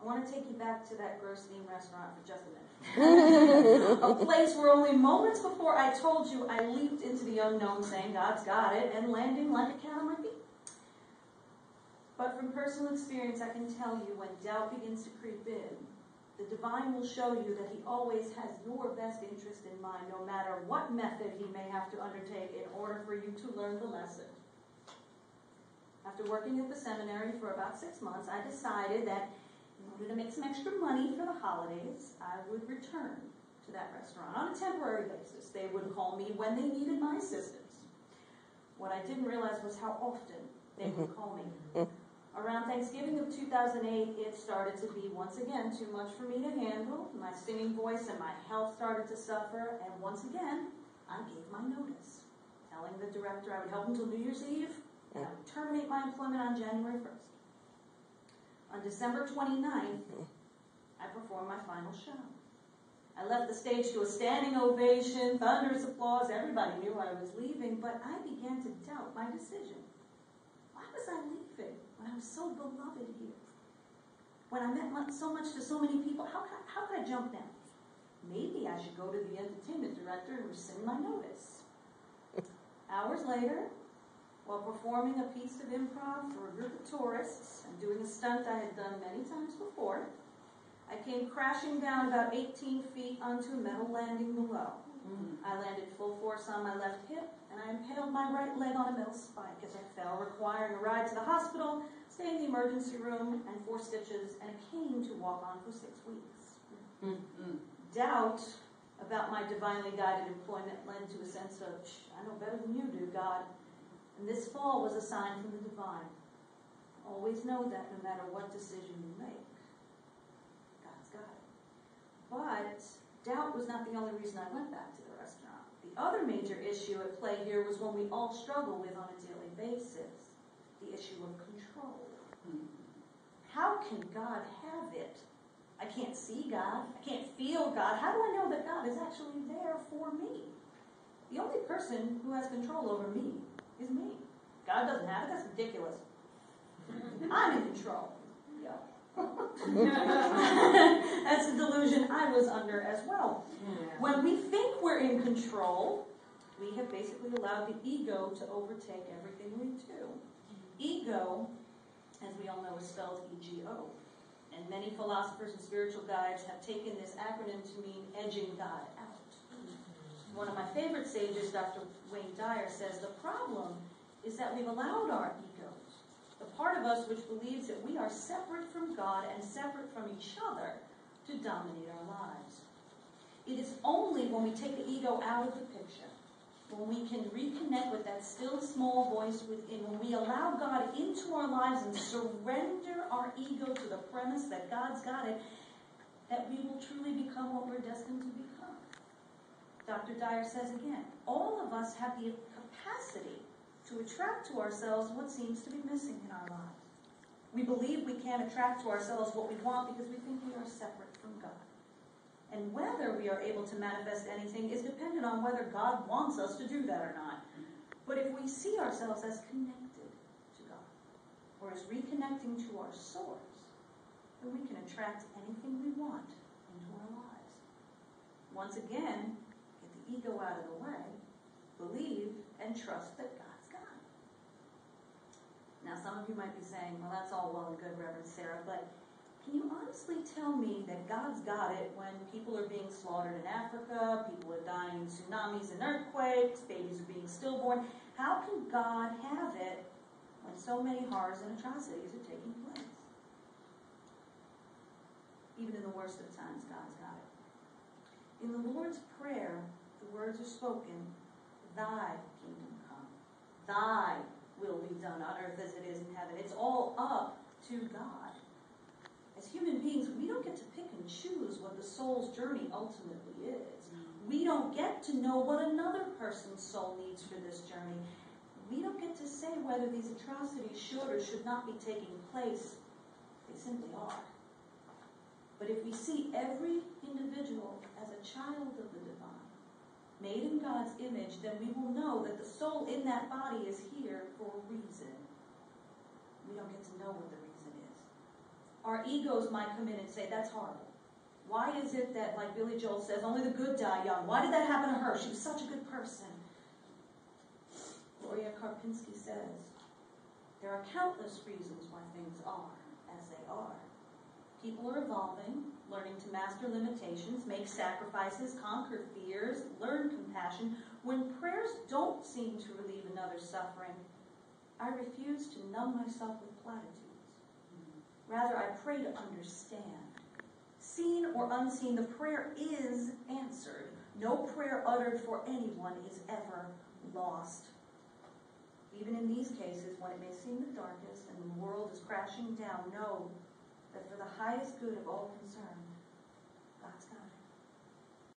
I want to take you back to that gross-themed restaurant for just a minute. A place where only moments before I told you I leaped into the unknown saying, God's got it, and landing like a cat on my feet. But from personal experience, I can tell you when doubt begins to creep in, the divine will show you that he always has your best interest in mind, no matter what method he may have to undertake in order for you to learn the lesson. After working at the seminary for about 6 months, I decided that in order to make some extra money for the holidays, I would return to that restaurant on a temporary basis. They would call me when they needed my assistance. What I didn't realize was how often they would call me. Around Thanksgiving of 2008, it started to be, once again, too much for me to handle. My singing voice and my health started to suffer, and once again, I gave my notice, telling the director I would help until New Year's Eve, and I would terminate my employment on January 1st. On December 29th, I performed my final show. I left the stage to a standing ovation, thunderous applause. Everybody knew I was leaving, but I began to doubt my decision. Why was I leaving when I was so beloved here? When I meant so much to so many people, how could I jump now? Maybe I should go to the entertainment director and rescind my notice. Hours later, while performing a piece of improv for a group of tourists and doing a stunt I had done many times before, I came crashing down about 18 feet onto a metal landing below. I landed full force on my left hip, and I impaled my right leg on a metal spike as I fell, requiring a ride to the hospital, stay in the emergency room, and 4 stitches, and a cane to walk on for 6 weeks. Doubt about my divinely guided employment led to a sense of, I know better than you do, God. And this fall was a sign from the divine. Always know that no matter what decision you make, God's got it. But doubt was not the only reason I went back to the restaurant. The other major issue at play here was one we all struggle with on a daily basis, the issue of control. How can God have it? I can't see God. I can't feel God. How do I know that God is actually there for me? The only person who has control over me is me. God doesn't have it. That's ridiculous. I'm in control. Yeah. That's a delusion I was under as well. When we think we're in control, we have basically allowed the ego to overtake everything we do. Ego, as we all know, is spelled E-G-O. And many philosophers and spiritual guides have taken this acronym to mean edging God out. One of my favorite sages, Dr. Wayne Dyer, says the problem is that we've allowed our egos, the part of us which believes that we are separate from God and separate from each other, to dominate our lives. It is only when we take the ego out of the picture, when we can reconnect with that still small voice within, when we allow God into our lives and surrender our ego to the premise that God's got it, that we will truly become what we're destined to become. Dr. Dyer says again, all of us have the capacity to attract to ourselves what seems to be missing in our lives. We believe we can't attract to ourselves what we want because we think we are separate from God. And whether we are able to manifest anything is dependent on whether God wants us to do that or not. But if we see ourselves as connected to God, or as reconnecting to our source, then we can attract anything we want into our lives. Once again, get the ego out of the way, believe, and trust that God's got it. Now, some of you might be saying, well, that's all well and good, Reverend Sarah, but can you honestly tell me that God's got it when people are being slaughtered in Africa, people are dying in tsunamis and earthquakes, babies are being stillborn? How can God have it when so many horrors and atrocities are taking place? Even in the worst of times, God's got it. In the Lord's Prayer, the words are spoken, Thy kingdom come, Thy will be done on earth as it is in heaven. It's all up to God. As human beings, we don't get to pick and choose what the soul's journey ultimately is. We don't get to know what another person's soul needs for this journey. We don't get to say whether these atrocities should or should not be taking place. They simply are. But if we see every individual as a child of the divine, made in God's image, then we will know that the soul in that body is here for a reason. We don't get to know what the reason is. our egos might come in and say, that's horrible. Why is it that, like Billy Joel says, only the good die young? Why did that happen to her? She was such a good person. Gloria Karpinski says, there are countless reasons why things are as they are. People are evolving, learning to master limitations, make sacrifices, conquer fears, learn compassion. When prayers don't seem to relieve another's suffering, I refuse to numb myself with platitudes. Rather, I pray to understand. Seen or unseen, the prayer is answered. No prayer uttered for anyone is ever lost. Even in these cases, when it may seem the darkest and the world is crashing down, know that for the highest good of all concerned,